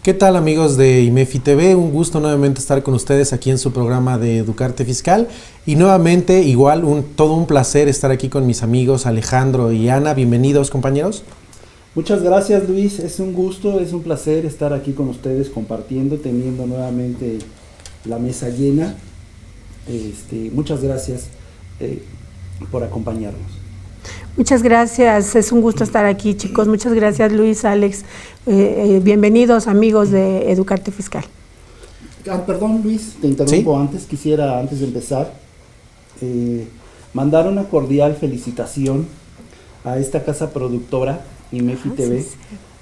¿Qué tal, amigos de IMEFI TV? Un gusto nuevamente estar con ustedes aquí en su programa de Educarte Fiscal y nuevamente igual todo un placer estar aquí con mis amigos Alejandro y Ana. Bienvenidos, compañeros. Muchas gracias, Luis, es un gusto, es un placer estar aquí con ustedes compartiendo, teniendo nuevamente la mesa llena. Muchas gracias por acompañarnos. Muchas gracias, es un gusto estar aquí, chicos. Muchas gracias, Luis, Alex. Bienvenidos, amigos de Educarte Fiscal. Perdón, Luis, te interrumpo. ¿Sí? Quisiera, antes de empezar, mandar una cordial felicitación a esta casa productora, IMEFI TV, sí,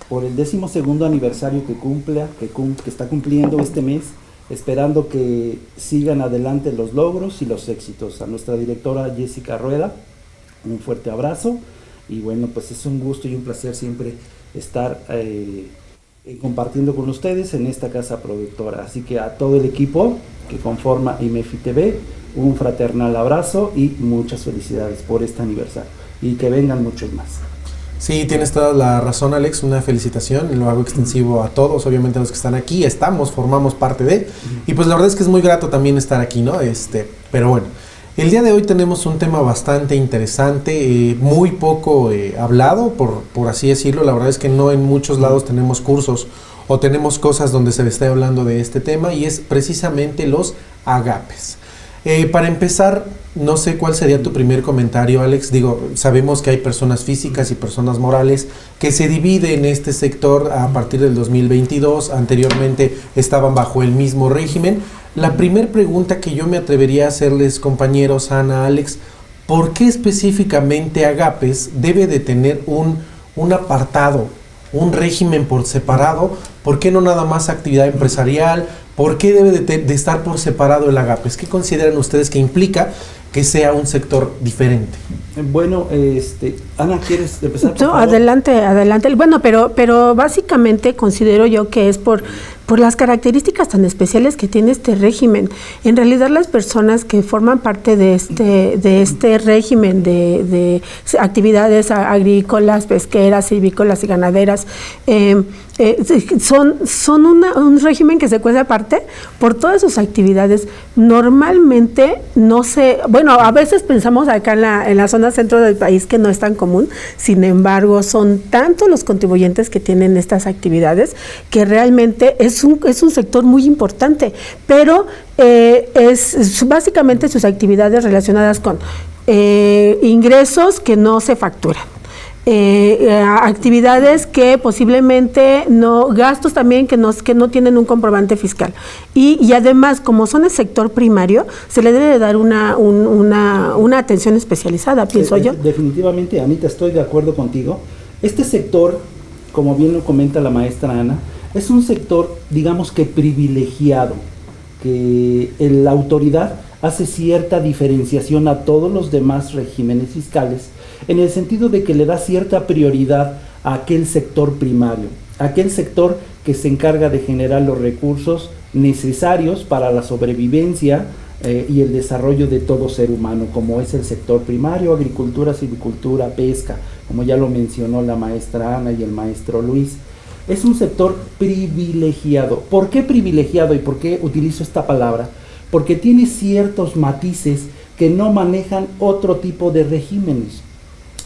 por el 12º aniversario que está cumpliendo este mes, esperando que sigan adelante los logros y los éxitos. A nuestra directora Jessica Rueda, un fuerte abrazo, y bueno, pues es un gusto y un placer siempre estar compartiendo con ustedes en esta casa productora. Así que a todo el equipo que conforma IMEFI TV, un fraternal abrazo y muchas felicidades por este aniversario, y que vengan muchos más. Sí, tienes toda la razón, Alex, una felicitación, lo hago extensivo a todos, obviamente a los que están aquí, formamos parte de, y pues la verdad es que es muy grato también estar aquí, ¿no? Pero bueno, el día de hoy tenemos un tema bastante interesante, muy poco hablado, por así decirlo. La verdad es que no en muchos lados tenemos cursos o tenemos cosas donde se esté hablando de este tema, y es precisamente los agapes. Para empezar, no sé cuál sería tu primer comentario, Alex. Sabemos que hay personas físicas y personas morales que se dividen en este sector a partir del 2022. Anteriormente estaban bajo el mismo régimen. La primera pregunta que yo me atrevería a hacerles, compañeros, Ana, Alex, ¿por qué específicamente agapes debe de tener un apartado, un régimen por separado? ¿Por qué no nada más actividad empresarial? ¿Por qué debe de estar por separado el agapes? ¿Qué consideran ustedes que implica que sea un sector diferente? Bueno, Ana, ¿quieres empezar? Por favor? Adelante. Bueno, pero básicamente considero yo que es por las características tan especiales que tiene este régimen. En realidad, las personas que forman parte de este régimen de actividades agrícolas, pesqueras, silvícolas y ganaderas, son un régimen que se cuece aparte por todas sus actividades. Normalmente a veces pensamos acá en la zona centro del país que no es tan común. Sin embargo, son tantos los contribuyentes que tienen estas actividades que realmente es un sector muy importante, pero básicamente sus actividades relacionadas con ingresos que no se facturan. Actividades que posiblemente gastos también que no tienen un comprobante fiscal, y además, como son el sector primario, se le debe de dar una atención especializada, pienso yo. Definitivamente, Anita, estoy de acuerdo contigo. Este sector, como bien lo comenta la maestra Ana, es un sector, digamos que privilegiado, que la autoridad hace cierta diferenciación a todos los demás regímenes fiscales, en el sentido de que le da cierta prioridad a aquel sector primario, aquel sector que se encarga de generar los recursos necesarios para la sobrevivencia y el desarrollo de todo ser humano, como es el sector primario: agricultura, silvicultura, pesca, como ya lo mencionó la maestra Ana y el maestro Luis. Es un sector privilegiado. ¿Por qué privilegiado y por qué utilizo esta palabra? Porque tiene ciertos matices que no manejan otro tipo de regímenes.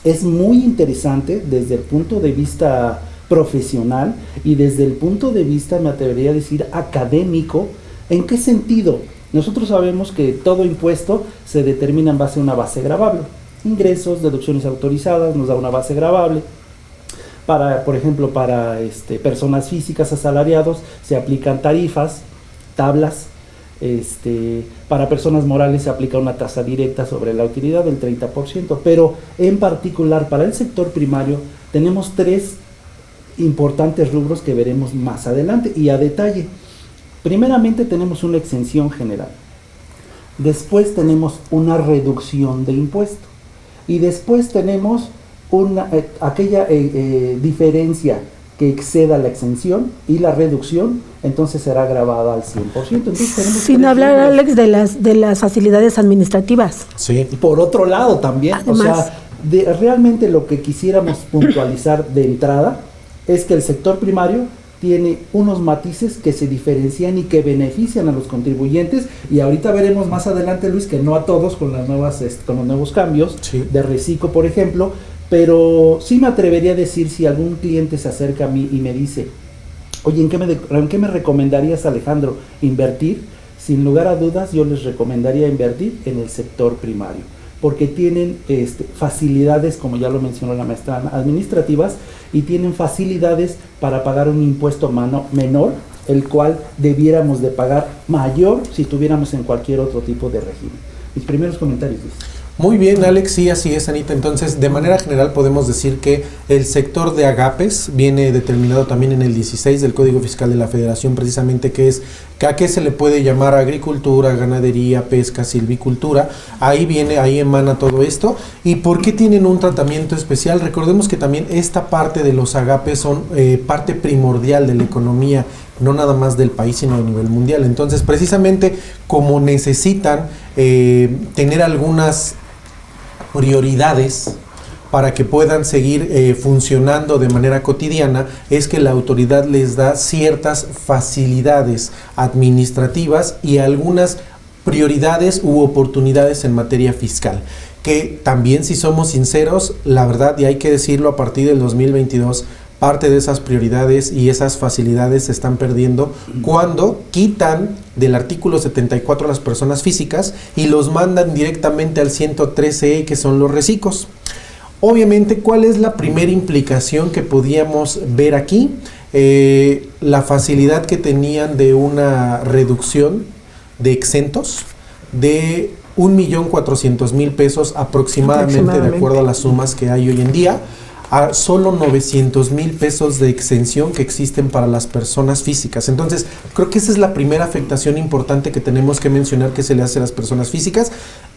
Es muy interesante desde el punto de vista profesional y desde el punto de vista, me atrevería a decir, académico. ¿En qué sentido? Nosotros sabemos que todo impuesto se determina en base a una base gravable. Ingresos, deducciones autorizadas, nos da una base gravable. Por ejemplo, para personas físicas, asalariados, se aplican tarifas, tablas. Para personas morales se aplica una tasa directa sobre la utilidad del 30%, pero en particular para el sector primario tenemos 3 importantes rubros que veremos más adelante y a detalle. Primeramente tenemos una exención general, después tenemos una reducción de impuesto, y después tenemos aquella diferencia que exceda la exención y la reducción, entonces será grabada al 100%. Entonces, sin hablar, Alex, de las facilidades administrativas. Sí. Por otro lado también, además, realmente lo que quisiéramos puntualizar de entrada es que el sector primario tiene unos matices que se diferencian y que benefician a los contribuyentes, y ahorita veremos más adelante, Luis, que no a todos con las nuevas con los nuevos cambios de reciclo, por ejemplo, pero sí me atrevería a decir, si algún cliente se acerca a mí y me dice, oye, ¿en qué me recomendarías, Alejandro, invertir? Sin lugar a dudas, yo les recomendaría invertir en el sector primario, porque tienen facilidades, como ya lo mencionó la maestra Ana, administrativas, y tienen facilidades para pagar un impuesto menor, el cual debiéramos de pagar mayor si tuviéramos en cualquier otro tipo de régimen. Mis primeros comentarios, Luis. Muy bien, Alex, sí, así es, Anita. Entonces, de manera general podemos decir que el sector de agapes viene determinado también en el 16 del Código Fiscal de la Federación, precisamente que es a qué se le puede llamar agricultura, ganadería, pesca, silvicultura. Ahí emana todo esto. ¿Y por qué tienen un tratamiento especial? Recordemos que también esta parte de los agapes son parte primordial de la economía, no nada más del país, sino a nivel mundial. Entonces, precisamente como necesitan tener algunas prioridades para que puedan seguir funcionando de manera cotidiana, es que la autoridad les da ciertas facilidades administrativas y algunas prioridades u oportunidades en materia fiscal, que también, si somos sinceros, la verdad, y hay que decirlo, a partir del 2022, parte de esas prioridades y esas facilidades se están perdiendo cuando quitan del artículo 74 a las personas físicas y los mandan directamente al 113E, que son los reciclos. Obviamente, ¿cuál es la primera implicación que podíamos ver aquí? La facilidad que tenían de una reducción de exentos de 1.400.000 pesos aproximadamente, de acuerdo a las sumas que hay hoy en día, a solo 900,000 pesos de exención que existen para las personas físicas. Entonces, creo que esa es la primera afectación importante que tenemos que mencionar, que se le hace a las personas físicas,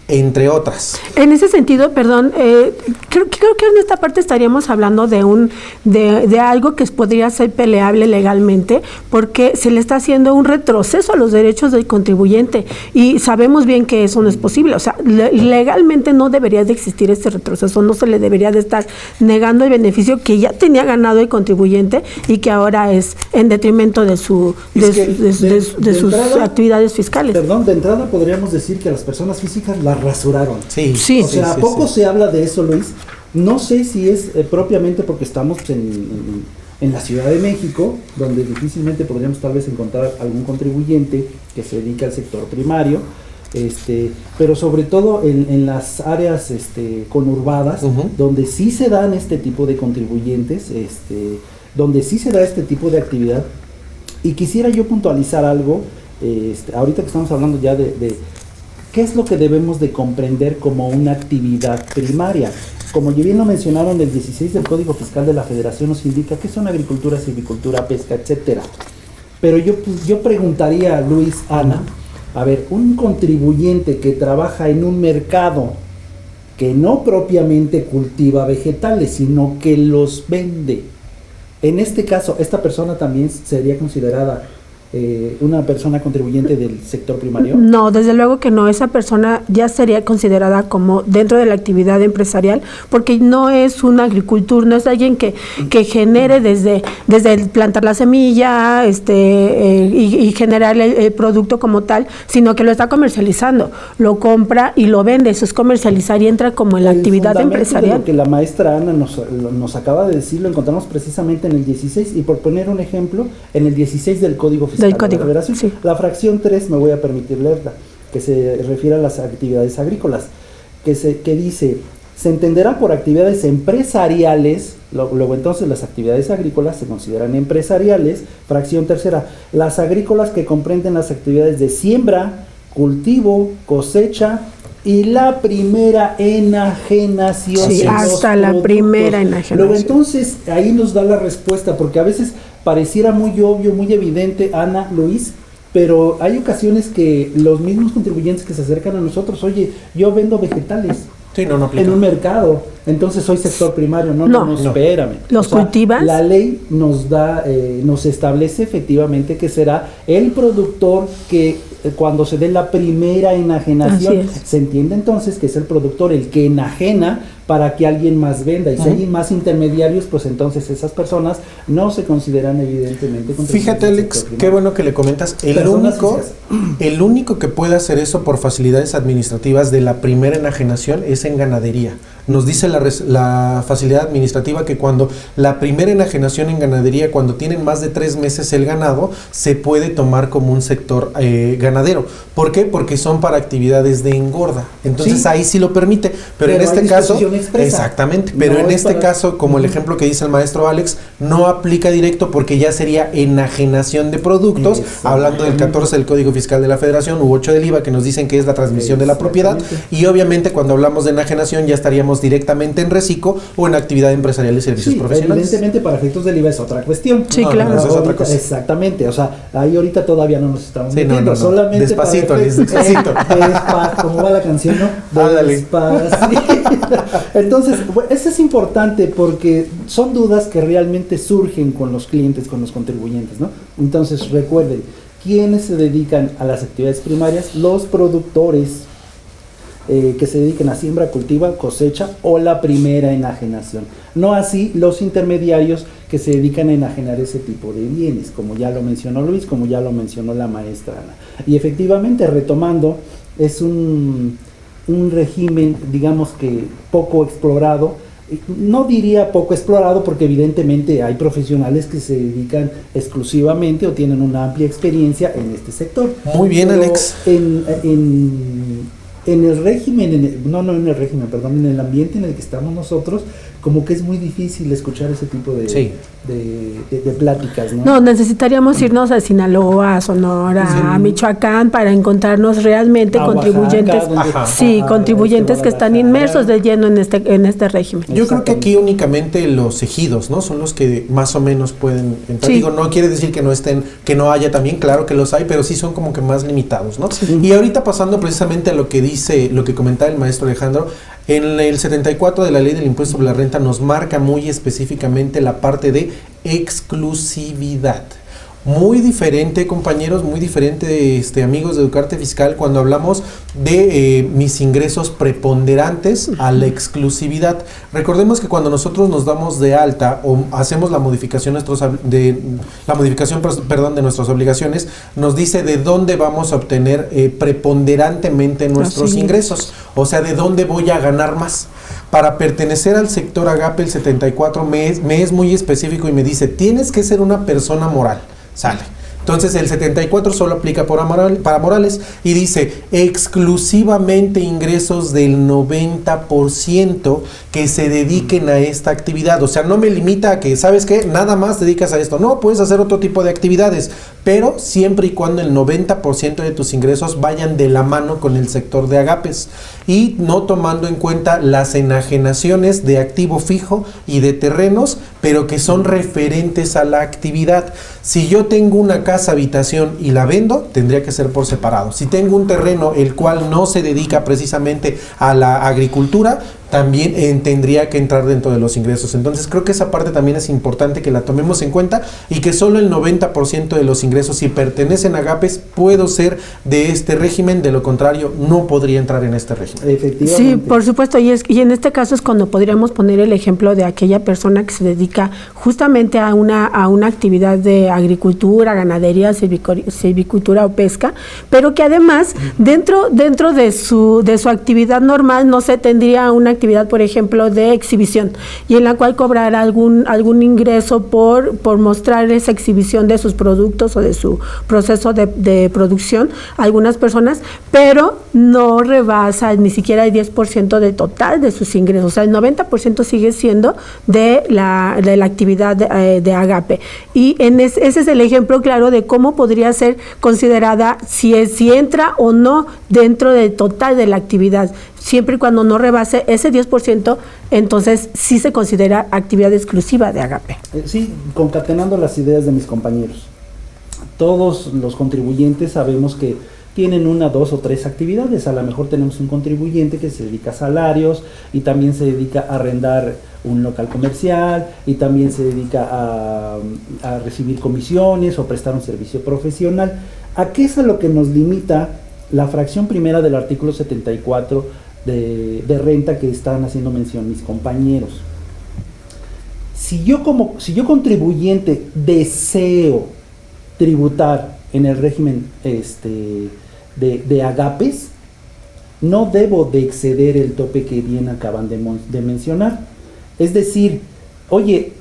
entre otras. En ese sentido, perdón, creo que en esta parte estaríamos hablando de algo que podría ser peleable legalmente, porque se le está haciendo un retroceso a los derechos del contribuyente, y sabemos bien que eso no es posible. O sea, legalmente no debería de existir este retroceso, no se le debería de estar negando el beneficio que ya tenía ganado el contribuyente y que ahora es en detrimento de sus actividades fiscales. Perdón, de entrada podríamos decir que las personas físicas las rasuraron. Sí. O sea, poco se habla de eso, Luis. No sé si es propiamente porque estamos en la Ciudad de México, donde difícilmente podríamos tal vez encontrar algún contribuyente que se dedique al sector primario, pero sobre todo en las áreas conurbadas, donde sí se dan este tipo de contribuyentes, donde sí se da este tipo de actividad. Y quisiera yo puntualizar algo, ahorita que estamos hablando ya de ¿qué es lo que debemos de comprender como una actividad primaria? Como ya bien lo mencionaron, el 16 del Código Fiscal de la Federación nos indica que son agricultura, silvicultura, pesca, etcétera. Pero yo preguntaría, Luis, Ana, a ver, un contribuyente que trabaja en un mercado que no propiamente cultiva vegetales, sino que los vende, en este caso, ¿esta persona también sería considerada una persona contribuyente del sector primario? No, desde luego que no. Esa persona ya sería considerada como dentro de la actividad empresarial, porque no es un agricultor, no es alguien que genere desde el plantar la semilla y generar el producto como tal, sino que lo está comercializando, lo compra y lo vende. Eso es comercializar y entra como en la actividad empresarial. De lo que la maestra Ana nos acaba de decir, lo encontramos precisamente en el 16, y por poner un ejemplo, en el 16 del Código Fiscal de la Federación. Sí. La fracción 3, me voy a permitir leerla, que se refiere a las actividades agrícolas, que dice: se entenderá por actividades empresariales, luego entonces las actividades agrícolas se consideran empresariales. Fracción tercera, las agrícolas que comprenden las actividades de siembra, cultivo, cosecha y la primera enajenación. Sí, hasta la primera enajenación. Luego entonces ahí nos da la respuesta, porque a veces pareciera muy obvio, muy evidente, Ana, Luis, pero hay ocasiones que los mismos contribuyentes que se acercan a nosotros, oye, yo vendo vegetales. Sí, no aplica. En un mercado, entonces soy sector primario. No, espérame. ¿Los cultivas? La ley nos establece efectivamente que será el productor que cuando se dé la primera enajenación, se entiende entonces que es el productor el que enajena para que alguien más venda. Y si hay más intermediarios, pues entonces esas personas no se consideran evidentemente. Fíjate, Alex, qué bueno que le comentas. El único que puede hacer eso por facilidades administrativas de la primera enajenación es en ganadería. Nos dice la facilidad administrativa que cuando la primera enajenación en ganadería, cuando tienen más de 3 meses el ganado, se puede tomar como un sector ganadero. ¿Por qué? Porque son para actividades de engorda. Entonces ahí sí lo permite. Pero en este caso, exactamente, pero no en este caso, como el ejemplo que dice el maestro Alex, no aplica directo porque ya sería enajenación de productos, hablando del 14 del Código Fiscal de la Federación u 8 del IVA, que nos dicen que es la transmisión de la propiedad, y obviamente cuando hablamos de enajenación ya estaríamos directamente en reciclo o en actividad empresarial y servicios profesionales. Evidentemente para efectos del IVA es otra cuestión. Sí, claro. Eso es otra cosa. Exactamente, o sea, ahí ahorita todavía no nos estamos metiendo, solamente despacito, despacito. ¿Cómo va la canción, no? Despacito. Entonces, eso es importante porque son dudas que realmente surgen con los clientes, con los contribuyentes, ¿no? Entonces, recuerden, ¿quiénes se dedican a las actividades primarias? Los productores que se dediquen a siembra, cultiva, cosecha o la primera enajenación. No así los intermediarios que se dedican a enajenar ese tipo de bienes, como ya lo mencionó Luis, como ya lo mencionó la maestra Ana. Y efectivamente, retomando, es un régimen, digamos que poco explorado. No diría poco explorado porque evidentemente hay profesionales que se dedican exclusivamente o tienen una amplia experiencia en este sector. Muy bien, pero Alex. En el régimen, en el ambiente en el que estamos nosotros, como que es muy difícil escuchar ese tipo de pláticas, ¿no? No, necesitaríamos irnos a Sinaloa, a Sonora, a Michoacán para encontrarnos realmente contribuyentes, contribuyentes que están inmersos de lleno en este régimen. Yo creo que aquí únicamente los ejidos, ¿no? Son los que más o menos pueden entrar. Digo, no quiere decir que no estén, que no haya también, claro que los hay, pero sí son como que más limitados, ¿no? Sí. Y ahorita pasando precisamente a lo que comentaba el maestro Alejandro, en el 74 de la Ley del Impuesto sobre la Renta nos marca muy específicamente la parte de exclusividad. Muy diferente, compañeros, muy diferente, amigos de Educarte Fiscal, cuando hablamos de mis ingresos preponderantes a la exclusividad. Recordemos que cuando nosotros nos damos de alta o hacemos la modificación de nuestras obligaciones, nos dice de dónde vamos a obtener preponderantemente nuestros ingresos, o sea, de dónde voy a ganar más. Para pertenecer al sector Agape, el 74 me es muy específico y me dice, tienes que ser una persona moral. Sale. Entonces el 74 solo aplica para morales y dice exclusivamente ingresos del 90% que se dediquen a esta actividad. O sea, no me limita a que, ¿sabes qué? Nada más te dedicas a esto. No, puedes hacer otro tipo de actividades, pero siempre y cuando el 90% de tus ingresos vayan de la mano con el sector de agapes y no tomando en cuenta las enajenaciones de activo fijo y de terrenos, pero que son referentes a la actividad. Si yo tengo una casa habitación y la vendo, tendría que ser por separado. Si tengo un terreno el cual no se dedica precisamente a la agricultura, también tendría que entrar dentro de los ingresos. Entonces creo que esa parte también es importante que la tomemos en cuenta y que solo el 90% de los ingresos, si pertenecen a agapes, puedo ser de este régimen, de lo contrario no podría entrar en este régimen. Efectivamente. Sí, por supuesto, y en este caso es cuando podríamos poner el ejemplo de aquella persona que se dedica justamente a una actividad de agricultura, ganadería, silvicultura o pesca, pero que además dentro de su actividad normal, no sé, tendría una actividad, por ejemplo, de exhibición, y en la cual cobrará algún ingreso por mostrar esa exhibición de sus productos o de su proceso de producción a algunas personas, pero no rebasa ni siquiera el 10% del total de sus ingresos. O sea, el 90% sigue siendo de la actividad de agape. Y ese es el ejemplo claro de cómo podría ser considerada si entra o no dentro del total de la actividad. Siempre y cuando no rebase ese 10%, entonces sí se considera actividad exclusiva de agape. Sí, concatenando las ideas de mis compañeros. Todos los contribuyentes sabemos que tienen 1, 2 o 3 actividades. A lo mejor tenemos un contribuyente que se dedica a salarios y también se dedica a arrendar un local comercial y también se dedica a recibir comisiones o prestar un servicio profesional. ¿A qué es a lo que nos limita la fracción primera del artículo 74 de renta que están haciendo mención mis compañeros. Si yo contribuyente deseo tributar en el régimen de agapes, no debo de exceder el tope que bien acaban de mencionar. Es decir, oye,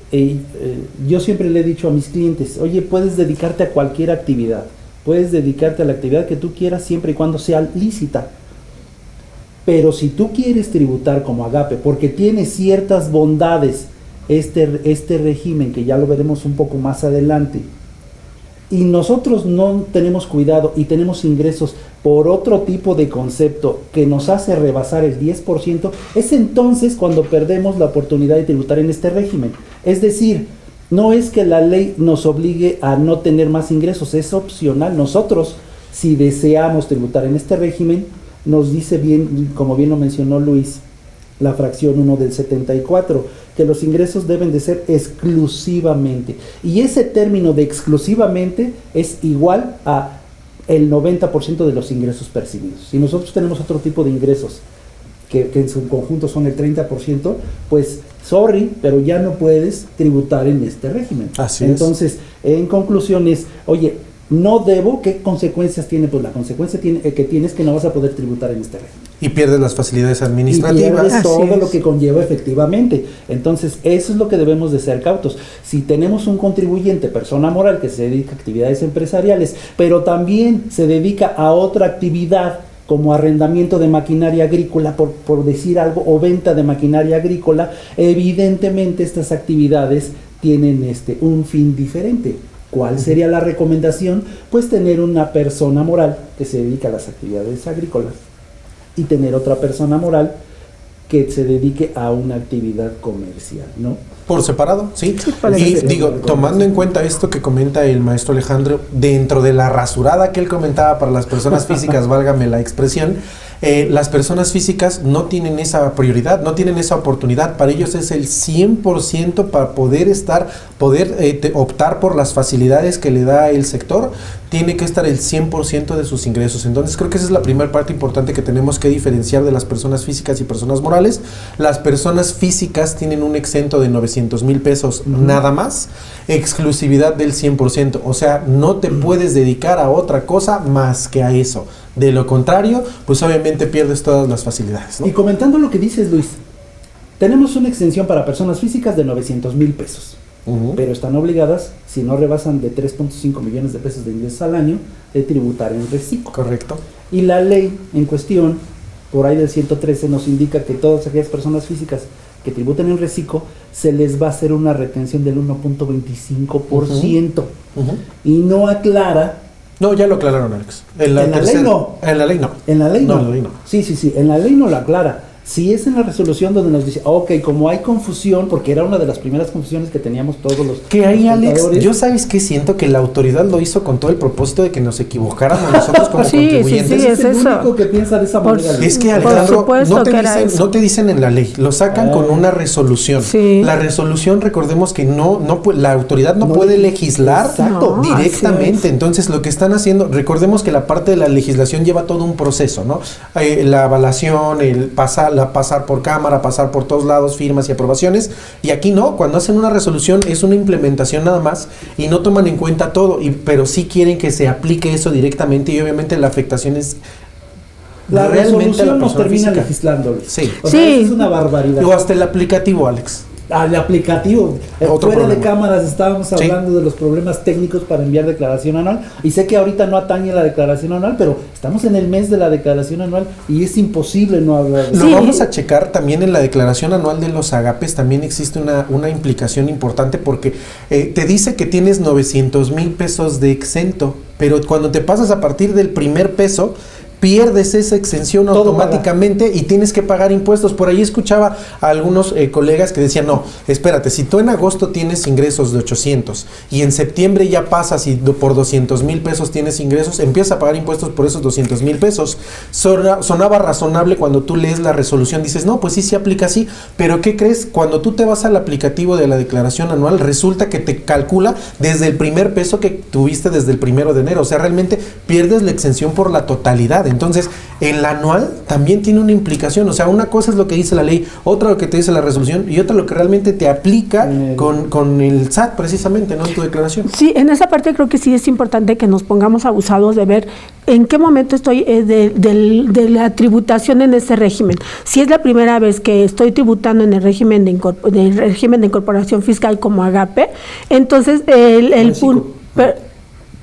yo siempre le he dicho a mis clientes, oye, puedes dedicarte a cualquier actividad, puedes dedicarte a la actividad que tú quieras siempre y cuando sea lícita. Pero si tú quieres tributar como agape, porque tiene ciertas bondades este régimen, que ya lo veremos un poco más adelante, y nosotros no tenemos cuidado y tenemos ingresos por otro tipo de concepto que nos hace rebasar el 10%, es entonces cuando perdemos la oportunidad de tributar en este régimen. Es decir, no es que la ley nos obligue a no tener más ingresos, es opcional. Nosotros, si deseamos tributar en este régimen, nos dice bien, como bien lo mencionó Luis, la fracción 1 del 74, que los ingresos deben de ser exclusivamente. Y ese término de exclusivamente es igual a el 90% de los ingresos percibidos. Si nosotros tenemos otro tipo de ingresos, que en su conjunto son el 30%, pues, sorry, pero ya no puedes tributar en este régimen. Así Entonces, en conclusión es, oye, no debo, ¿qué consecuencias tiene? Pues la consecuencia que tienes que no vas a poder tributar en este régimen. Y pierdes las facilidades Y administrativas. pierdes todo lo que conlleva efectivamente. Entonces, eso es lo que debemos de ser cautos. Si tenemos un contribuyente, persona moral, que se dedica a actividades empresariales, pero también se dedica a otra actividad, como arrendamiento de maquinaria agrícola, por decir algo, o venta de maquinaria agrícola, evidentemente estas actividades tienen un fin diferente. ¿Cuál sería la recomendación? Pues tener una persona moral que se dedica a las actividades agrícolas y tener otra persona moral que se dedique a una actividad comercial, ¿no? Por separado, sí. parece Y ser. digo, tomando en cuenta esto que comenta el maestro Alejandro, dentro de la rasurada que él comentaba para las personas físicas, válgame la expresión, las personas físicas no tienen esa prioridad, no tienen esa oportunidad. Para ellos es el 100% para poder optar por las facilidades que le da el sector. Tiene que estar el 100% de sus ingresos. Entonces creo que esa es la primera parte importante que tenemos que diferenciar de las personas físicas y personas morales. Las personas físicas tienen un exento de 900,000 pesos nada más, exclusividad del 100%. O sea, no te puedes dedicar a otra cosa más que a eso. De lo contrario, pues obviamente pierdes todas las facilidades, ¿no? Y comentando lo que dices, Luis, tenemos una exención para personas físicas de 900,000 pesos. Pero están obligadas, si no rebasan de 3.5 millones de pesos de ingresos al año, de tributar en reciclo. Correcto. Y la ley en cuestión, por ahí del 113, nos indica que todas aquellas personas físicas que tributen en reciclo, se les va a hacer una retención del 1.25%. Y no aclara. No, ya lo aclararon, Alex. En la ley no. En la ley no. En la ley no. En la ley no. Sí, en la ley no lo aclara. Si es en la resolución donde nos dice, ok, como hay confusión, porque era una de las primeras confusiones que teníamos todos los que ahí, Alex, contadores. yo sabes que siento que la autoridad lo hizo con todo el propósito de que nos equivocáramos nosotros como contribuyentes. Sí, Es el eso. único que piensa de esa manera. Es que, Por Alejandro, supuesto no te, que era dicen, eso. no te dicen en la ley, lo sacan con una resolución. Sí. La resolución, recordemos que la autoridad no puede legislar Exacto. No, directamente. así es. Entonces, lo que están haciendo, recordemos que la parte de la legislación lleva todo un proceso, ¿no? La avalación, pasar por cámara, pasar por todos lados, firmas y aprobaciones. Y aquí no, cuando hacen una resolución es una implementación nada más y no toman en cuenta todo, pero sí quieren que se aplique eso directamente y obviamente la afectación es La realmente resolución la nos persona termina física. legislando. Luis. Sí. O sea, Sí. eso es una barbaridad. O hasta el aplicativo, Alex. Al aplicativo. Otro Fuera de problema. cámaras estábamos Sí. hablando de los problemas técnicos para enviar declaración anual. Y sé que ahorita no atañe la declaración anual, pero estamos en el mes de la declaración anual y es imposible no hablar de Lo Sí. vamos a checar también en la declaración anual de los agapes. También existe una implicación importante porque te dice que tienes 900,000 pesos de exento, pero cuando te pasas a partir del primer peso, pierdes esa exención Todo automáticamente y tienes que pagar impuestos. Por ahí escuchaba a algunos colegas que decían, no, espérate, si tú en agosto tienes ingresos de 800 y en septiembre ya pasas y por 200,000 pesos tienes ingresos, empiezas a pagar impuestos por esos 200,000 pesos. Sonaba razonable cuando tú lees la resolución, dices, no, pues sí aplica así, pero ¿qué crees? Cuando tú te vas al aplicativo de la declaración anual, resulta que te calcula desde el primer peso que tuviste desde el 1 de enero. O sea, realmente pierdes la exención por la totalidad. Entonces, el anual también tiene una implicación. O sea, una cosa es lo que dice la ley, otra lo que te dice la resolución y otra lo que realmente te aplica con el SAT precisamente, ¿no? En tu declaración. Sí, en esa parte creo que sí es importante que nos pongamos abusados de ver en qué momento estoy de la tributación en ese régimen. Si es la primera vez que estoy tributando en el régimen de incorporación fiscal como AGAPE, entonces el punto...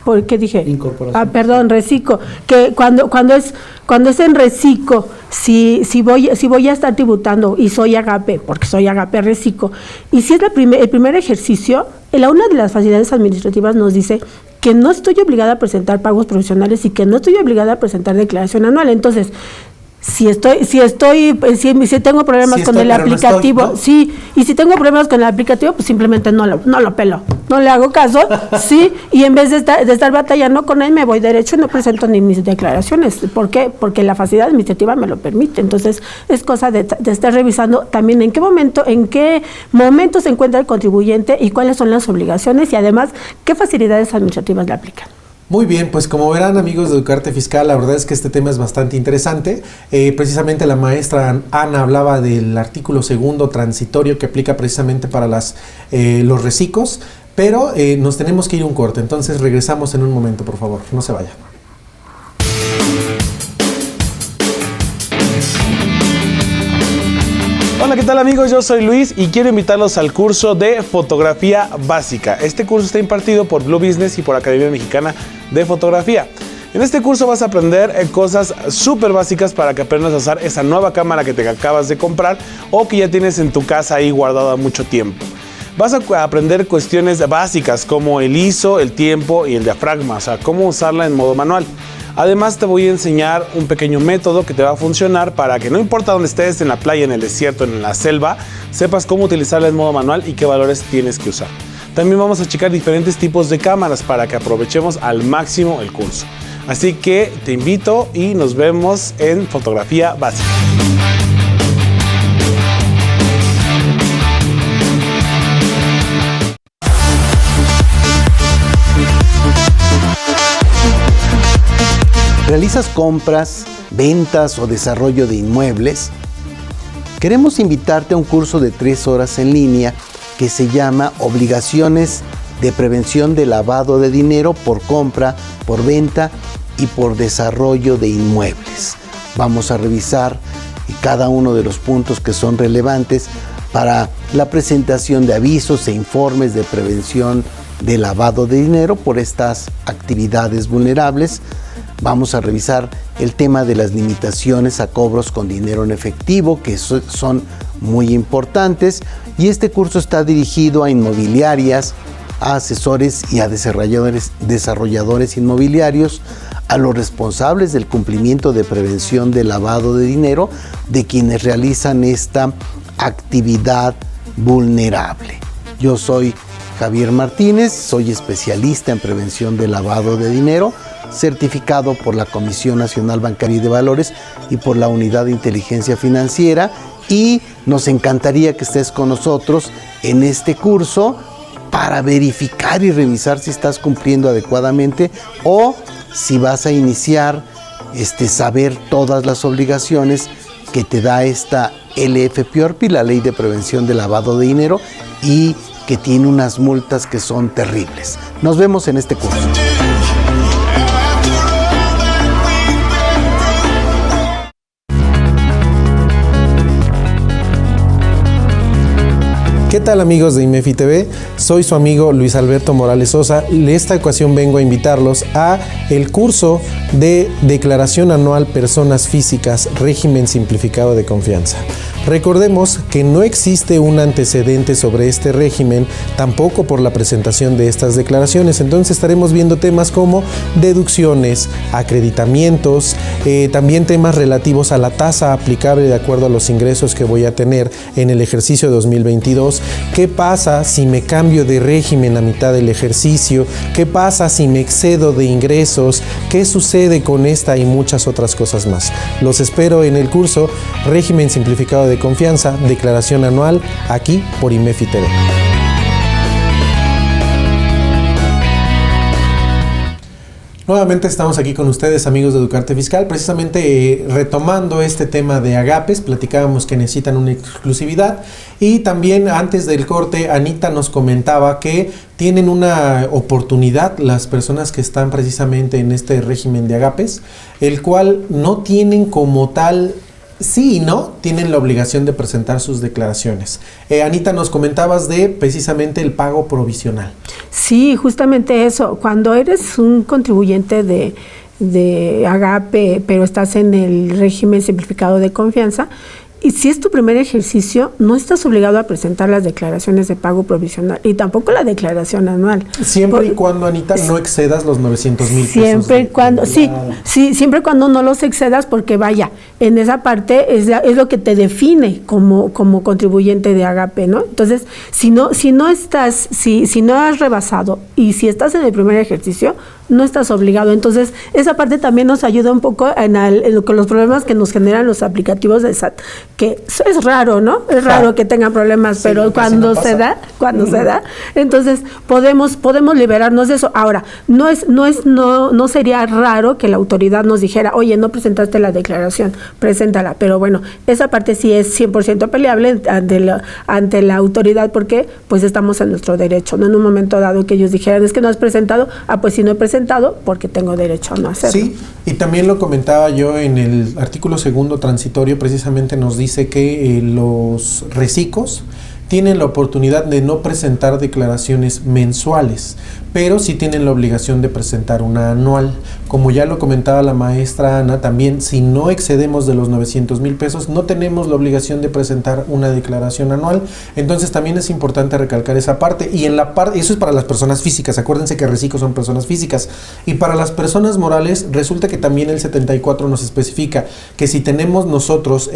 ¿Por qué dije? Incorporación. Perdón, reciclo. Que cuando es en reciclo, si voy a estar tributando y soy AGAPE, porque soy AGAPE reciclo, y si es el primer ejercicio, una de las facilidades administrativas nos dice que no estoy obligada a presentar pagos profesionales y que no estoy obligada a presentar declaración anual. Entonces, si tengo problemas con el aplicativo, no estoy, ¿no? Sí, y si tengo problemas con el aplicativo, pues simplemente no lo pelo, no le hago caso, sí, y en vez de estar batallando con él, me voy derecho y no presento ni mis declaraciones. ¿Por qué? Porque la facilidad administrativa me lo permite. Entonces, es cosa de estar revisando también en qué momento se encuentra el contribuyente y cuáles son las obligaciones y además, qué facilidades administrativas le aplican. Muy bien, pues como verán, amigos de Educarte Fiscal, la verdad es que este tema es bastante interesante. Precisamente la maestra Ana hablaba del artículo 2 transitorio que aplica precisamente para los reciclos, pero nos tenemos que ir a un corte, entonces regresamos en un momento, por favor, no se vayan. Hola, ¿qué tal, amigos? Yo soy Luis y quiero invitarlos al curso de Fotografía Básica. Este curso está impartido por Blue Business y por Academia Mexicana de Fotografía. En este curso vas a aprender cosas súper básicas para que aprendas a usar esa nueva cámara que te acabas de comprar o que ya tienes en tu casa ahí guardada mucho tiempo. Vas a aprender cuestiones básicas como el ISO, el tiempo y el diafragma, o sea, cómo usarla en modo manual. Además te voy a enseñar un pequeño método que te va a funcionar para que no importa dónde estés, en la playa, en el desierto, en la selva, sepas cómo utilizarla en modo manual y qué valores tienes que usar. También vamos a checar diferentes tipos de cámaras para que aprovechemos al máximo el curso. Así que te invito y nos vemos en Fotografía Básica. ¿Realizas compras, ventas o desarrollo de inmuebles? Queremos invitarte a un curso de 3 horas en línea que se llama Obligaciones de Prevención de Lavado de Dinero por compra, por venta y por desarrollo de inmuebles. Vamos a revisar cada uno de los puntos que son relevantes para la presentación de avisos e informes de prevención de lavado de dinero por estas actividades vulnerables. Vamos a revisar el tema de las limitaciones a cobros con dinero en efectivo, que son muy importantes, y este curso está dirigido a inmobiliarias, a asesores y a desarrolladores inmobiliarios, a los responsables del cumplimiento de prevención de lavado de dinero de quienes realizan esta actividad vulnerable. Yo soy Javier Martínez, soy especialista en prevención de lavado de dinero, certificado por la Comisión Nacional Bancaria y de Valores y por la Unidad de Inteligencia Financiera, y nos encantaría que estés con nosotros en este curso para verificar y revisar si estás cumpliendo adecuadamente o si vas a iniciar saber todas las obligaciones que te da esta LFPORPI, la Ley de Prevención de Lavado de Dinero, y que tiene unas multas que son terribles. Nos vemos en este curso. ¿Qué tal, amigos de IMEFI TV? Soy su amigo Luis Alberto Morales Sosa. En esta ocasión vengo a invitarlos a el curso de Declaración Anual Personas Físicas, Régimen Simplificado de Confianza. Recordemos que no existe un antecedente sobre este régimen, tampoco por la presentación de estas declaraciones. Entonces estaremos viendo temas como deducciones, acreditamientos, también temas relativos a la tasa aplicable de acuerdo a los ingresos que voy a tener en el ejercicio 2022. ¿Qué pasa si me cambio de régimen a mitad del ejercicio? ¿Qué pasa si me excedo de ingresos? ¿Qué sucede con esta y muchas otras cosas más? Los espero en el curso Régimen Simplificado de Confianza, Declaración Anual, aquí por IMEFI TV. Nuevamente estamos aquí con ustedes, amigos de Educarte Fiscal, precisamente retomando este tema de agapes. Platicábamos que necesitan una exclusividad y también antes del corte Anita nos comentaba que tienen una oportunidad las personas que están precisamente en este régimen de agapes, el cual no tienen como tal... Sí y no, tienen la obligación de presentar sus declaraciones. Anita, nos comentabas de precisamente el pago provisional. Sí, justamente eso. Cuando eres un contribuyente de agape, pero estás en el régimen simplificado de confianza, y si es tu primer ejercicio, no estás obligado a presentar las declaraciones de pago provisional y tampoco la declaración anual. Siempre y cuando, Anita, no excedas los 900,000 pesos. Siempre y cuando, sí, siempre y cuando no los excedas, porque vaya, en esa parte es lo que te define como contribuyente de agape, ¿no? Entonces, si no has rebasado y si estás en el primer ejercicio, no estás obligado. Entonces, esa parte también nos ayuda un poco con los problemas que nos generan los aplicativos de SAT, que es raro, ¿no? Es raro que tengan problemas, sí, pero cuando se da, entonces podemos liberarnos de eso. Ahora, no sería raro que la autoridad nos dijera, oye, no presentaste la declaración, preséntala. Pero bueno, esa parte sí es 100% peleable ante la autoridad, porque pues estamos en nuestro derecho, ¿no? En un momento dado que ellos dijeran, es que no has presentado, pues si no he presentado, porque tengo derecho a no hacerlo. Sí, y también lo comentaba yo en el artículo 2º transitorio, precisamente nos dice que los recicos tienen la oportunidad de no presentar declaraciones mensuales, pero sí tienen la obligación de presentar una anual. Como ya lo comentaba la maestra Ana, también si no excedemos de los 900,000 pesos, no tenemos la obligación de presentar una declaración anual. Entonces también es importante recalcar esa parte. Y eso es para las personas físicas. Acuérdense que recicos son personas físicas. Y para las personas morales, resulta que también el 74 nos especifica que si tenemos nosotros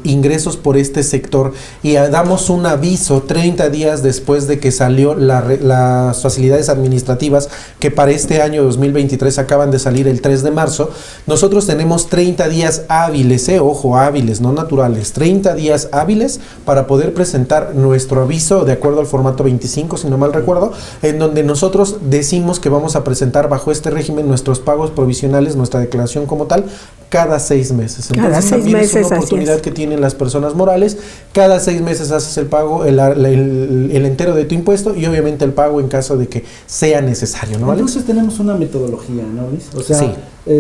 ingresos por este sector y damos un aviso 30 días después de que salió las facilidades administrativas que para este año 2023 acaban de salir el 3 de marzo, nosotros tenemos 30 días hábiles, ojo, hábiles, no naturales, 30 días hábiles para poder presentar nuestro aviso de acuerdo al formato 25, si no mal recuerdo, en donde nosotros decimos que vamos a presentar bajo este régimen nuestros pagos provisionales, nuestra declaración como tal, cada 6 meses. Entonces, cada 6 meses, es una oportunidad que tienen las personas morales. Cada 6 meses haces el pago, el entero de tu impuesto y obviamente el pago en caso de que sea necesario, ¿no? Entonces tenemos una metodología, ¿no, Luis? O sea, sí.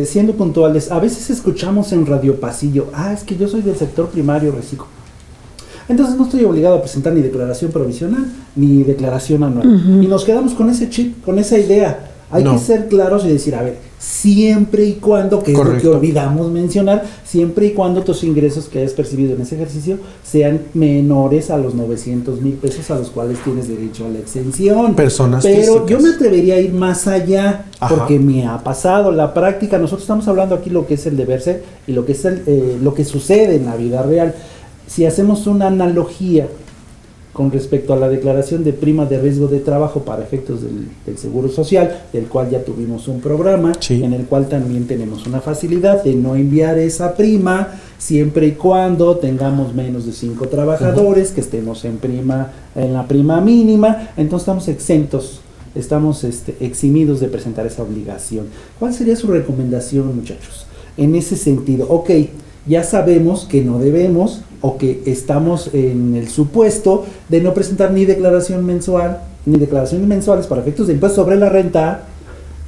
Siendo puntuales, a veces escuchamos en Radio Pasillo, es que yo soy del sector primario reciclo. Entonces no estoy obligado a presentar ni declaración provisional ni declaración anual. Y nos quedamos con ese chip, con esa idea. Hay que ser claros y decir, a ver, siempre y cuando, que correcto, es lo que olvidamos mencionar, siempre y cuando tus ingresos que hayas percibido en ese ejercicio sean menores a los 900,000 pesos a los cuales tienes derecho a la exención. Personas Pero físicas. Yo me atrevería a ir más allá, ajá, porque me ha pasado la práctica. Nosotros estamos hablando aquí lo que es el deber ser y lo que es lo que sucede en la vida real. Si hacemos una analogía con respecto a la declaración de prima de riesgo de trabajo para efectos del Seguro Social, del cual ya tuvimos un programa, sí, en el cual también tenemos una facilidad de no enviar esa prima siempre y cuando tengamos menos de 5 trabajadores, que estemos en la prima mínima. Entonces estamos exentos, estamos eximidos de presentar esa obligación. ¿Cuál sería su recomendación, muchachos? En ese sentido, ok, ya sabemos que no debemos o que estamos en el supuesto de no presentar ni declaración mensual, ni declaraciones mensuales para efectos de impuesto sobre la renta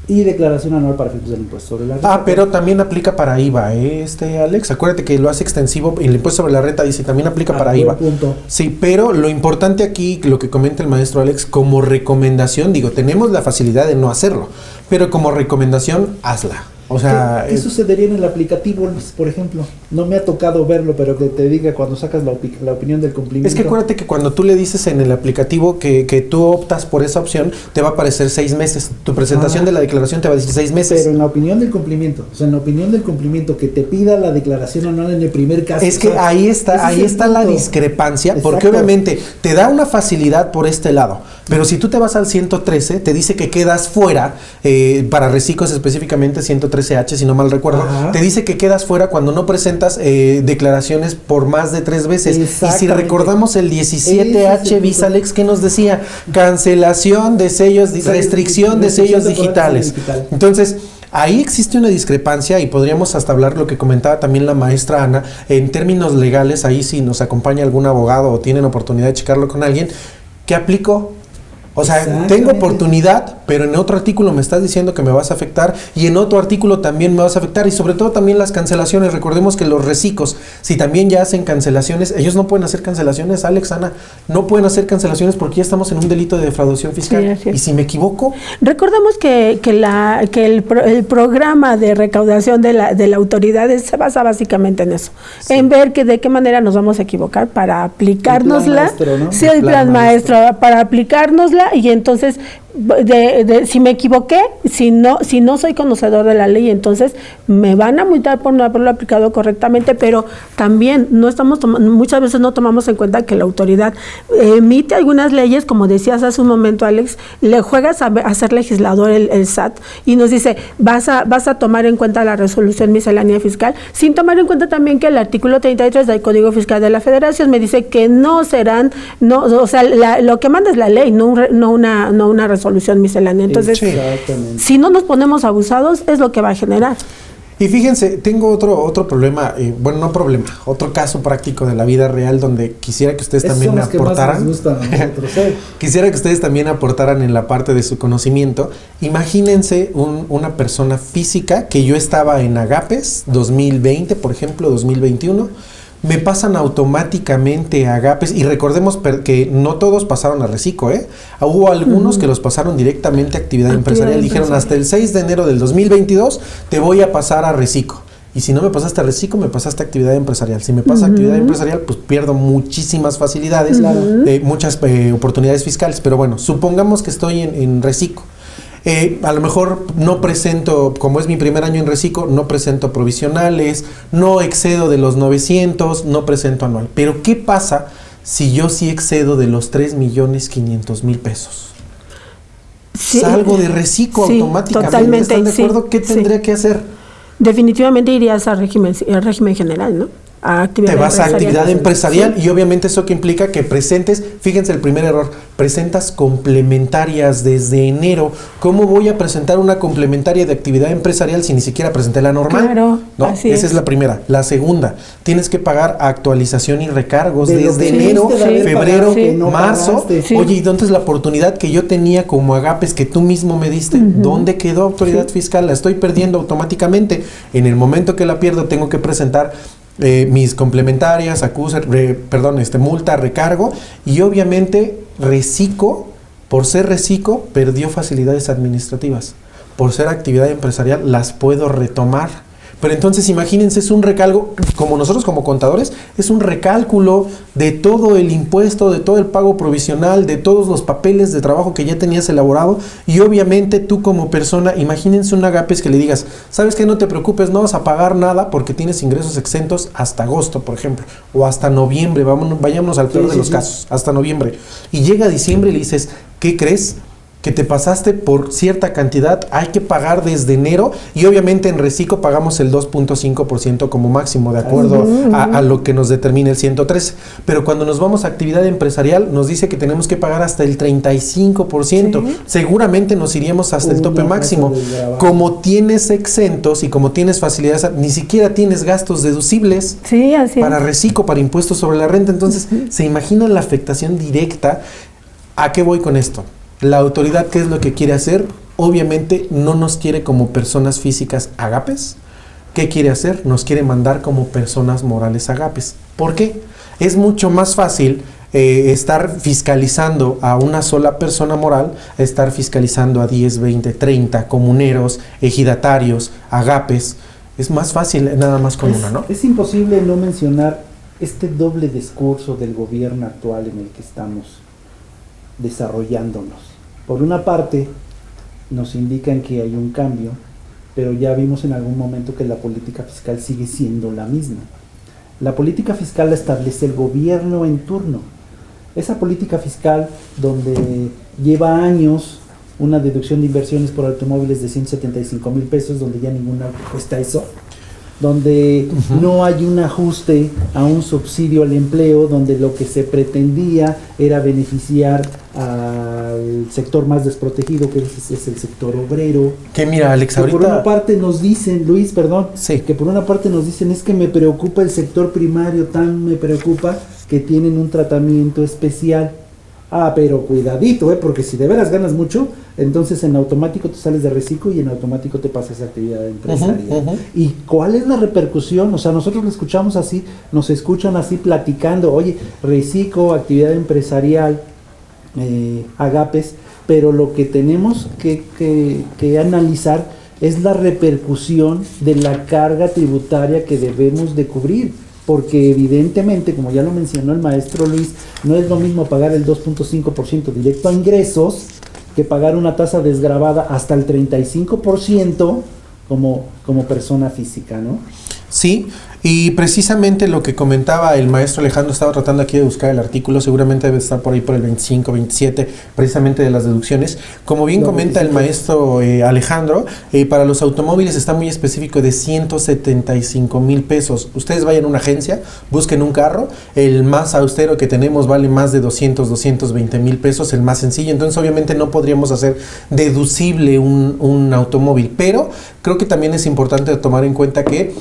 y declaración anual para efectos del impuesto sobre la renta. Pero también aplica para IVA, Alex. Acuérdate que lo hace extensivo, el impuesto sobre la renta dice también aplica para IVA. Punto. Sí, pero lo importante aquí, lo que comenta el maestro Alex, como recomendación, tenemos la facilidad de no hacerlo, pero como recomendación, hazla. O sea, ¿Qué sucedería en el aplicativo, por ejemplo? No me ha tocado verlo, pero que te diga cuando sacas la opinión del cumplimiento. Es que acuérdate que cuando tú le dices en el aplicativo que tú optas por esa opción, te va a aparecer 6 meses. Tu presentación de la declaración te va a decir 6 meses. Pero en la opinión del cumplimiento, que te pida la declaración anual en el primer caso. Es que ahí está la discrepancia. Exacto. Porque obviamente te da una facilidad por este lado. Pero si tú te vas al 113, te dice que quedas fuera, para reciclos específicamente 113H, si no mal recuerdo, te dice que quedas fuera cuando no presentas declaraciones por más de 3 veces. Y si recordamos el 17H bis, Alex, ¿qué nos decía? Cancelación de sellos, restricción de sellos digitales. Entonces, Ahí existe una discrepancia y podríamos hasta hablar lo que comentaba también la maestra Ana, en términos legales, ahí si nos acompaña algún abogado o tienen oportunidad de checarlo con alguien, ¿qué aplicó? O sea, tengo oportunidad, pero en otro artículo me estás diciendo que me vas a afectar y en otro artículo también me vas a afectar y sobre todo también las cancelaciones. Recordemos que los recicos, si también ya hacen cancelaciones, ellos no pueden hacer cancelaciones, Alex, Ana, no pueden hacer cancelaciones porque ya estamos en un delito de defraudación fiscal. Sí, y si me equivoco... Recordemos que el programa de recaudación de la autoridad se basa básicamente en eso, en ver de qué manera nos vamos a equivocar para aplicárnosla. El plan maestro, ¿no? Sí, el plan maestro, para aplicárnosla. Y entonces, si me equivoqué, si no soy conocedor de la ley, entonces me van a multar por no haberlo aplicado correctamente, pero también muchas veces no tomamos en cuenta que la autoridad emite algunas leyes, como decías hace un momento, Alex, le juegas a ser legislador el SAT y nos dice, vas a tomar en cuenta la resolución miscelánea fiscal, sin tomar en cuenta también que el artículo 33 del Código Fiscal de la Federación me dice que no serán, o sea, lo que manda es la ley, no una resolución miscelánea. Entonces, si no nos ponemos abusados, es lo que va a generar. Y fíjense, tengo otro problema, otro caso práctico de la vida real donde quisiera que ustedes también me aportaran. Quisiera que ustedes también aportaran en la parte de su conocimiento. Imagínense una persona física que yo estaba en Agapes 2020, por ejemplo, 2021. Me pasan automáticamente a Agapes y recordemos que no todos pasaron a Recico, hubo algunos que los pasaron directamente a actividad empresarial. Dijeron hasta el 6 de enero del 2022 te voy a pasar a Recico. Y si no me pasaste a Recico, me pasaste a actividad empresarial. Si me pasa a actividad empresarial, pues pierdo muchísimas facilidades, muchas oportunidades fiscales. Pero bueno, supongamos que estoy en Recico. A lo mejor no presento, como es mi primer año en Recico, no presento provisionales, no excedo de los 900, no presento anual. Pero ¿qué pasa si yo sí excedo de los 3,500,000 pesos? Sí, salgo de Recico automáticamente. Totalmente, ¿están de acuerdo? ¿Qué tendría que hacer? Definitivamente irías al régimen general, ¿no? Te vas a actividad empresarial y obviamente eso que implica que presentes, fíjense el primer error, presentas complementarias desde enero. ¿Cómo voy a presentar una complementaria de actividad empresarial si ni siquiera presenté la normal? Claro, ¿no? Esa es la primera. La segunda, tienes que pagar actualización y recargos desde enero, febrero, marzo. Oye, ¿y dónde es la oportunidad que yo tenía como Agapes que tú mismo me diste? ¿Dónde quedó autoridad fiscal? La estoy perdiendo automáticamente. En el momento que la pierdo tengo que presentar mis complementarias, multa, recargo, y obviamente Recico, por ser Recico, perdió facilidades administrativas. Por ser actividad empresarial, las puedo retomar. Pero entonces imagínense, es un recálculo, como nosotros como contadores, es un recálculo de todo el impuesto, de todo el pago provisional, de todos los papeles de trabajo que ya tenías elaborado. Y obviamente tú como persona, imagínense un Agapes que le digas, ¿sabes qué? No te preocupes, no vas a pagar nada porque tienes ingresos exentos hasta agosto, por ejemplo, o hasta noviembre, vayámonos al peor de los casos, hasta noviembre. Y llega diciembre y le dices, ¿qué crees? Que te pasaste por cierta cantidad, hay que pagar desde enero, y obviamente en Recico pagamos el 2.5% como máximo, de acuerdo a lo que nos determina el 113. Pero cuando nos vamos a actividad empresarial, nos dice que tenemos que pagar hasta el 35%. Seguramente nos iríamos hasta el tope máximo. Como tienes exentos y como tienes facilidades, ni siquiera tienes gastos deducibles para Recico, para impuestos sobre la renta. Entonces, ¿se imaginan la afectación directa? ¿A qué voy con esto? La autoridad, ¿qué es lo que quiere hacer? Obviamente no nos quiere como personas físicas Agapes. ¿Qué quiere hacer? Nos quiere mandar como personas morales Agapes. ¿Por qué? Es mucho más fácil estar fiscalizando a una sola persona moral, estar fiscalizando a 10, 20, 30 comuneros, ejidatarios, Agapes. Es más fácil nada más con una, ¿no? Es imposible no mencionar este doble discurso del gobierno actual en el que estamos desarrollándonos. Por una parte, nos indican que hay un cambio, pero ya vimos en algún momento que la política fiscal sigue siendo la misma. La política fiscal la establece el gobierno en turno. Esa política fiscal donde lleva años una deducción de inversiones por automóviles de 175,000 pesos, donde ya ninguna cuesta eso, donde no hay un ajuste a un subsidio al empleo, donde lo que se pretendía era beneficiar a al sector más desprotegido, que es el sector obrero. Que mira, Alex, Que ahorita... por una parte nos dicen, Luis, perdón, Sí. que por una parte nos dicen es que me preocupa el sector primario, tan me preocupa que tienen un tratamiento especial. Ah, pero cuidadito, porque si de veras ganas mucho, entonces en automático te sales de reciclo y en automático te pasas a actividad empresarial. ¿Y cuál es la repercusión? O sea, nosotros lo escuchamos así, nos escuchan así platicando, oye, reciclo, actividad empresarial, agapes, pero lo que tenemos que analizar es la repercusión de la carga tributaria que debemos de cubrir. Porque evidentemente, como ya lo mencionó el maestro Luis, no es lo mismo pagar el 2.5% directo a ingresos que pagar una tasa desgravada hasta el 35% como persona física, ¿no? Sí, y precisamente lo que comentaba el maestro Alejandro, estaba tratando aquí de buscar el artículo, seguramente debe estar por ahí por el 25, 27, precisamente de las deducciones. Como bien comenta el maestro Alejandro, para los automóviles está muy específico de 175,000 pesos. Ustedes vayan a una agencia, busquen un carro, el más austero que tenemos vale más de 220,000 pesos, el más sencillo, entonces obviamente no podríamos hacer deducible un automóvil, pero creo que también es importante tomar en cuenta que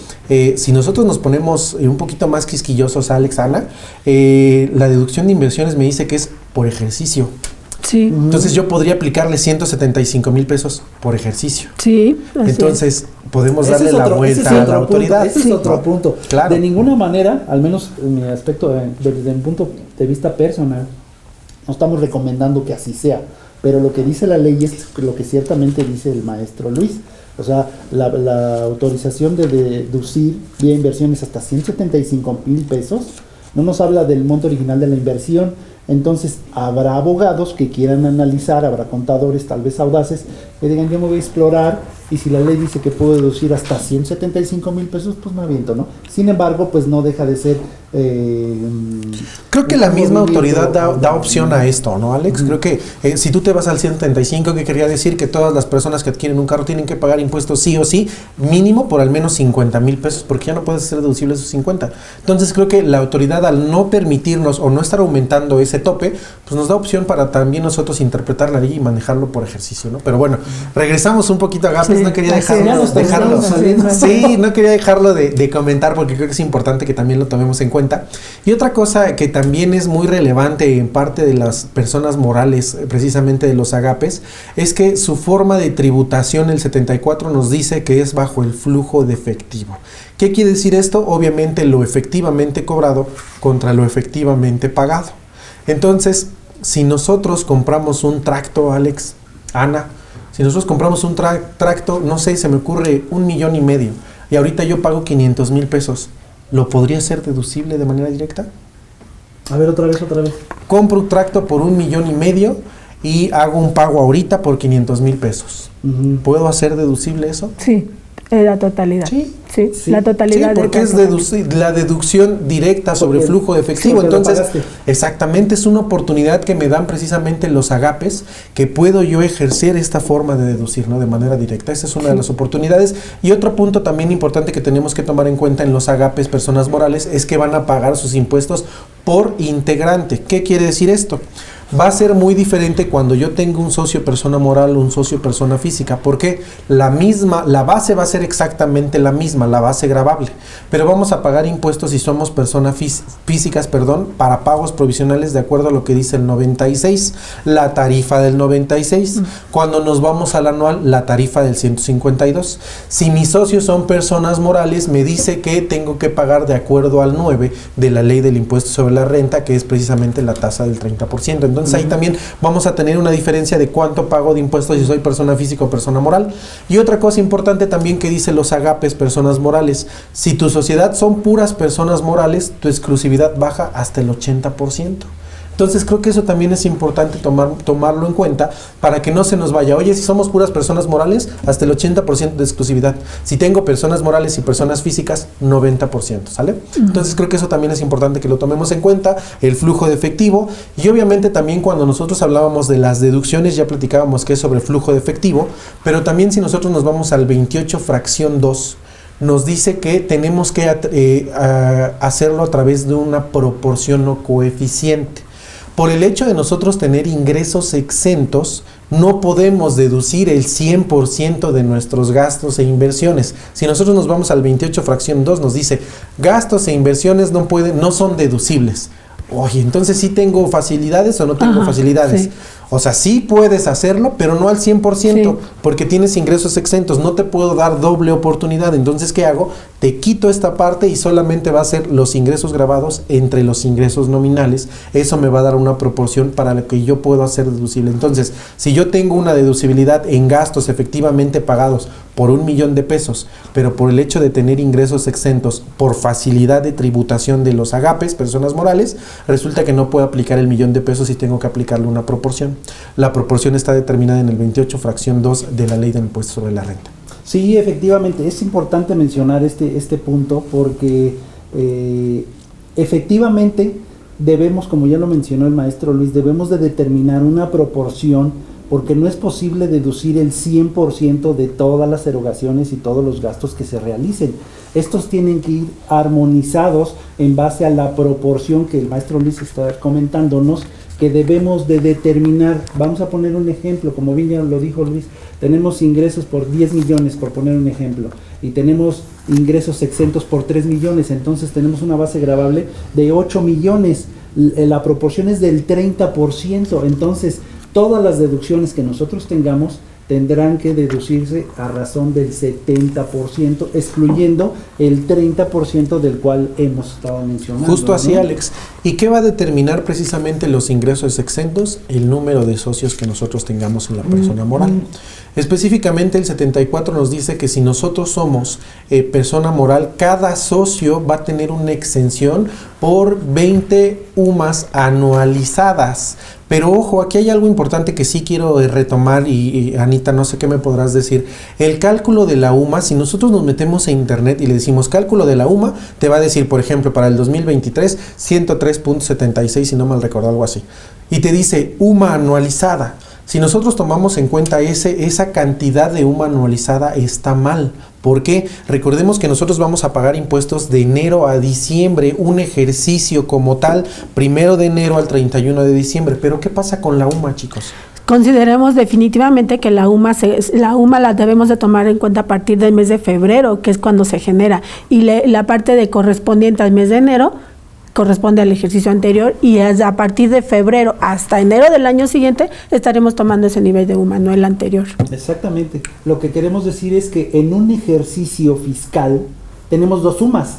si nosotros nos ponemos un poquito más quisquillosos, Alex, Ana, la deducción de inversiones me dice que es por ejercicio. Sí. Entonces yo podría aplicarle 175,000 pesos por ejercicio. Sí. Así Entonces podemos Ese darle es la otro- vuelta ese es a la otro autoridad. punto, ese es otro punto. Claro. De ninguna manera, al menos en mi aspecto, desde un punto de vista personal, no estamos recomendando que así sea, pero lo que dice la ley es lo que ciertamente dice el maestro Luis. O sea, la autorización de deducir vía inversiones hasta 175,000 pesos no nos habla del monto original de la inversión. Entonces habrá abogados que quieran analizar, habrá contadores tal vez audaces que digan yo me voy a explorar y si la ley dice que puedo deducir hasta 175,000 pesos, pues me aviento, ¿no? Sin embargo, pues no deja de ser... Creo que la misma autoridad da opción a esto. esto, ¿no, Alex? Creo que si tú te vas al 175, que quería decir que todas las personas que adquieren un carro tienen que pagar impuestos sí o sí, mínimo por al menos 50,000 pesos, porque ya no puedes hacer deducible esos 50. Entonces creo que la autoridad, al no permitirnos o no estar aumentando ese tope, pues nos da opción para también nosotros interpretar la ley y manejarlo por ejercicio, ¿no? Pero bueno, regresamos un poquito a Agapes, Sí, no quería así dejarlo, es, dejarlo saliendo. sí, no quería dejarlo de comentar porque creo que es importante que también lo tomemos en cuenta. Y otra cosa que también es muy relevante en parte de las personas morales, precisamente de los agapes, es que su forma de tributación, el 74, nos dice que es bajo el flujo de efectivo. ¿Qué quiere decir esto? Obviamente lo efectivamente cobrado contra lo efectivamente pagado. Entonces, si nosotros compramos un tracto, Alex, Ana, si nosotros compramos un tracto, no sé, se me ocurre 1,5 millones y ahorita yo pago 500,000 pesos, ¿lo podría ser deducible de manera directa? A ver, otra vez. Compro un tracto por 1,5 millones y hago un pago ahorita por 500,000 pesos. ¿Puedo hacer deducible eso? Sí, la totalidad. Sí. Sí, Sí. la totalidad. Sí, porque es la deducción directa sobre Porque- flujo de efectivo. sí, porque lo Entonces, pagaste. exactamente, es una oportunidad que me dan precisamente los agapes, que puedo yo ejercer esta forma de deducir, ¿no? De manera directa. Esa es una de las oportunidades. Y otro punto también importante que tenemos que tomar en cuenta en los agapes, personas morales, es que van a pagar sus impuestos por integrante. ¿Qué quiere decir esto? Va a ser muy diferente cuando yo tengo un socio persona moral o un socio persona física, porque la base va a ser exactamente la misma, la base gravable, pero vamos a pagar impuestos si somos personas físicas, para pagos provisionales de acuerdo a lo que dice el 96, la tarifa del 96, cuando nos vamos al anual, la tarifa del 152. Si mis socios son personas morales, me dice que tengo que pagar de acuerdo al 9 de la ley del impuesto sobre la renta, que es precisamente la tasa del 30%. Entonces ahí también vamos a tener una diferencia de cuánto pago de impuestos si soy persona física o persona moral. Y otra cosa importante también que dice los agapes, personas morales: si tu sociedad son puras personas morales, tu exclusividad baja hasta el 80%. Entonces creo que eso también es importante tomarlo en cuenta para que no se nos vaya. Oye, si somos puras personas morales, hasta el 80% de exclusividad. Si tengo personas morales y personas físicas, 90%, ¿sale? Entonces creo que eso también es importante que lo tomemos en cuenta, el flujo de efectivo. Y obviamente también cuando nosotros hablábamos de las deducciones, ya platicábamos que es sobre flujo de efectivo, pero también si nosotros nos vamos al 28 fracción 2, nos dice que tenemos que hacerlo a través de una proporción o coeficiente. Por el hecho de nosotros tener ingresos exentos, no podemos deducir el 100% de nuestros gastos e inversiones. Si nosotros nos vamos al 28 fracción 2, nos dice, gastos e inversiones no son deducibles. Oye, entonces sí tengo facilidades o no tengo facilidades. Sí. O sea, sí puedes hacerlo, pero no al 100%, Sí. porque tienes ingresos exentos. No te puedo dar doble oportunidad. Entonces, ¿qué hago? Te quito esta parte y solamente va a ser los ingresos grabados entre los ingresos nominales. Eso me va a dar una proporción para lo que yo puedo hacer deducible. Entonces, si yo tengo una deducibilidad en gastos efectivamente pagados por 1,000,000 de pesos, pero por el hecho de tener ingresos exentos por facilidad de tributación de los agapes, personas morales, resulta que no puedo aplicar el 1,000,000 de pesos y tengo que aplicarle una proporción. La proporción está determinada en el 28 fracción 2 de la Ley del Impuesto sobre la Renta. Sí, efectivamente, es importante mencionar este punto porque efectivamente debemos, como ya lo mencionó el maestro Luis, debemos de determinar una proporción porque no es posible deducir el 100% de todas las erogaciones y todos los gastos que se realicen. Estos tienen que ir armonizados en base a la proporción que el maestro Luis está comentándonos, que debemos de determinar. Vamos a poner un ejemplo, como bien ya lo dijo Luis, tenemos ingresos por 10 millones, por poner un ejemplo, y tenemos ingresos exentos por 3 millones, entonces tenemos una base gravable de 8 millones, la proporción es del 30%, entonces todas las deducciones que nosotros tengamos tendrán que deducirse a razón del 70%, excluyendo el 30% del cual hemos estado mencionando. Justo así, ¿no? Alex. ¿Y qué va a determinar precisamente los ingresos exentos? El número de socios que nosotros tengamos en la persona moral. Específicamente el 74 nos dice que si nosotros somos persona moral, cada socio va a tener una exención por 20 UMAS anualizadas. Pero ojo, aquí hay algo importante que sí quiero retomar y Anita, no sé qué me podrás decir. El cálculo de la UMA, si nosotros nos metemos a internet y le decimos cálculo de la UMA, te va a decir, por ejemplo, para el 2023, 103.76, si no mal recuerdo, algo así. Y te dice UMA anualizada. Si nosotros tomamos en cuenta esa cantidad de UMA anualizada, está mal. ¿Por qué? Recordemos que nosotros vamos a pagar impuestos de enero a diciembre, un ejercicio como tal, 1 de enero al 31 de diciembre. Pero ¿qué pasa con la UMA, chicos? Consideremos definitivamente que la UMA la debemos de tomar en cuenta a partir del mes de febrero, que es cuando se genera, y la parte de correspondiente al mes de enero corresponde al ejercicio anterior, y es a partir de febrero hasta enero del año siguiente estaremos tomando ese nivel de UMA, no el anterior. Exactamente. Lo que queremos decir es que en un ejercicio fiscal tenemos dos UMAs.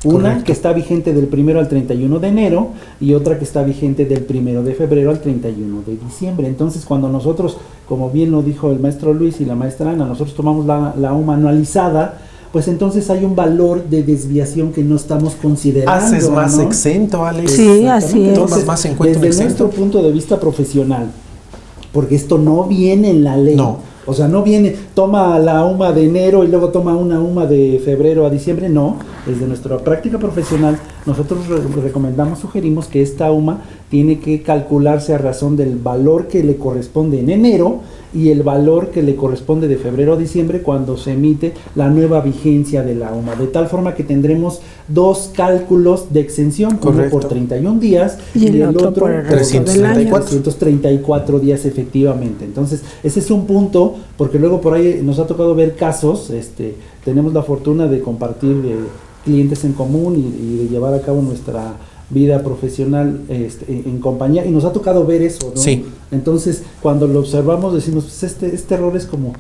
Una Correcto. que está vigente del 1 al 31 de enero y otra que está vigente del 1 de febrero al 31 de diciembre. Entonces, cuando nosotros, como bien lo dijo el maestro Luis y la maestra Ana, nosotros tomamos la UMA anualizada, pues entonces hay un valor de desviación que no estamos considerando. Haces más ¿no? exento, Alex. Sí, así es. Tomas más en cuenta un desde exento. nuestro punto de vista profesional, porque esto no viene en la ley. No. O sea, no viene, toma la UMA de enero y luego toma una UMA de febrero a diciembre. No, desde nuestra práctica profesional, nosotros recomendamos, sugerimos que esta UMA tiene que calcularse a razón del valor que le corresponde en enero y el valor que le corresponde de febrero a diciembre cuando se emite la nueva vigencia de la UMA. De tal forma que tendremos dos cálculos de exención, Correcto. uno por 31 días Y el otro por el resto del año. 334 días efectivamente. Entonces, ese es un punto, porque luego por ahí nos ha tocado ver casos, tenemos la fortuna de compartir clientes en común y de llevar a cabo nuestra vida profesional en compañía, y nos ha tocado ver eso, ¿no? Sí. Entonces, cuando lo observamos decimos, pues este error es como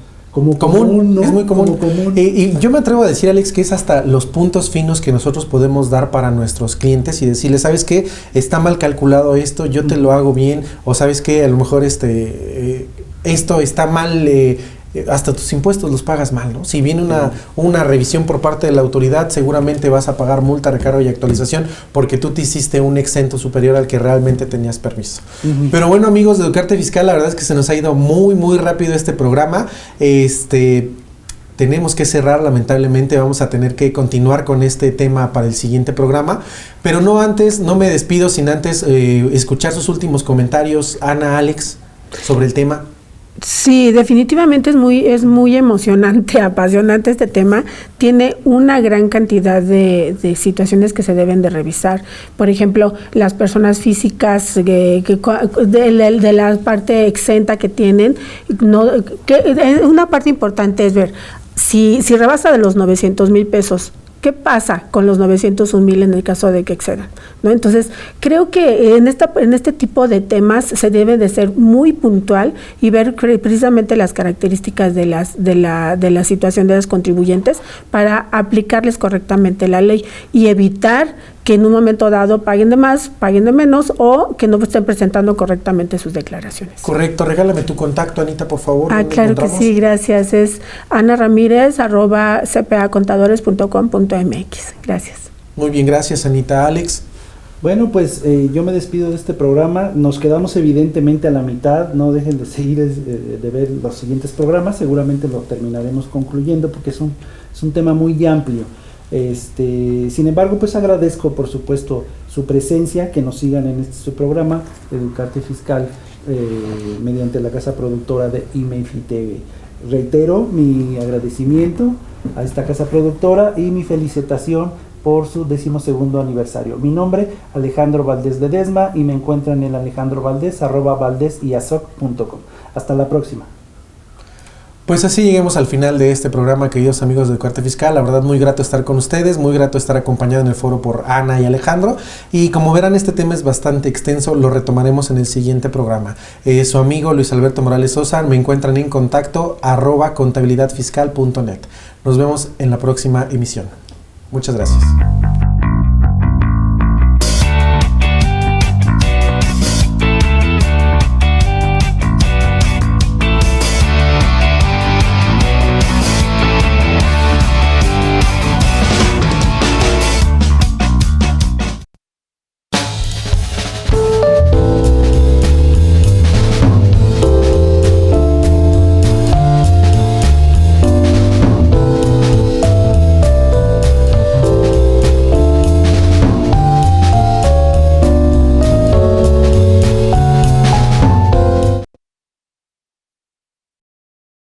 común, ¿no? es muy común. Como común. Y yo me atrevo a decir, Alex, que es hasta los puntos finos que nosotros podemos dar para nuestros clientes y decirles, ¿sabes qué? Está mal calculado esto, yo te lo hago bien, o ¿sabes qué? A lo mejor esto está mal, hasta tus impuestos los pagas mal, ¿no? Si viene una revisión por parte de la autoridad, seguramente vas a pagar multa, recargo y actualización porque tú te hiciste un exento superior al que realmente tenías permiso. Ujú. Pero bueno, amigos de Educarte Fiscal, la verdad es que se nos ha ido muy, muy rápido este programa. Tenemos que cerrar, lamentablemente, vamos a tener que continuar con este tema para el siguiente programa, pero no me despido sin antes escuchar sus últimos comentarios, Ana, Alex, sobre el tema. Sí, definitivamente es muy emocionante, apasionante este tema. Tiene una gran cantidad de situaciones que se deben de revisar. Por ejemplo, las personas físicas de la parte exenta que tienen, una parte importante es ver si rebasa de los 900,000 pesos. ¿Qué pasa con los 901,000 en el caso de que excedan? ¿No? Entonces, creo que en este tipo de temas se debe de ser muy puntual y ver precisamente las características de la situación de los contribuyentes para aplicarles correctamente la ley y evitar que en un momento dado paguen de más, paguen de menos o que no estén presentando correctamente sus declaraciones. Correcto, regálame tu contacto, Anita, por favor. Claro que sí, gracias. Es anaramírez@cpacontadores.com.mx. Gracias. Muy bien, gracias, Anita. Alex. Bueno, pues yo me despido de este programa. Nos quedamos evidentemente a la mitad. No dejen de seguir, de ver los siguientes programas. Seguramente lo terminaremos concluyendo porque es un tema muy amplio. Sin embargo, pues agradezco por supuesto su presencia, que nos sigan en su programa Educarte Fiscal mediante la casa productora de IMEFI TV. Reitero mi agradecimiento a esta casa productora y mi felicitación por su 12º aniversario. Mi nombre, Alejandro Valdés Ledesma, y me encuentran en alejandrovaldez@valdeziasoc.com. Hasta la próxima. Pues así lleguemos al final de este programa, queridos amigos de Educarte Fiscal. La verdad, muy grato estar con ustedes, muy grato estar acompañado en el foro por Ana y Alejandro. Y como verán, este tema es bastante extenso, lo retomaremos en el siguiente programa. Su amigo Luis Alberto Morales Sosa, me encuentran en contacto @contabilidadfiscal.net. Nos vemos en la próxima emisión. Muchas gracias.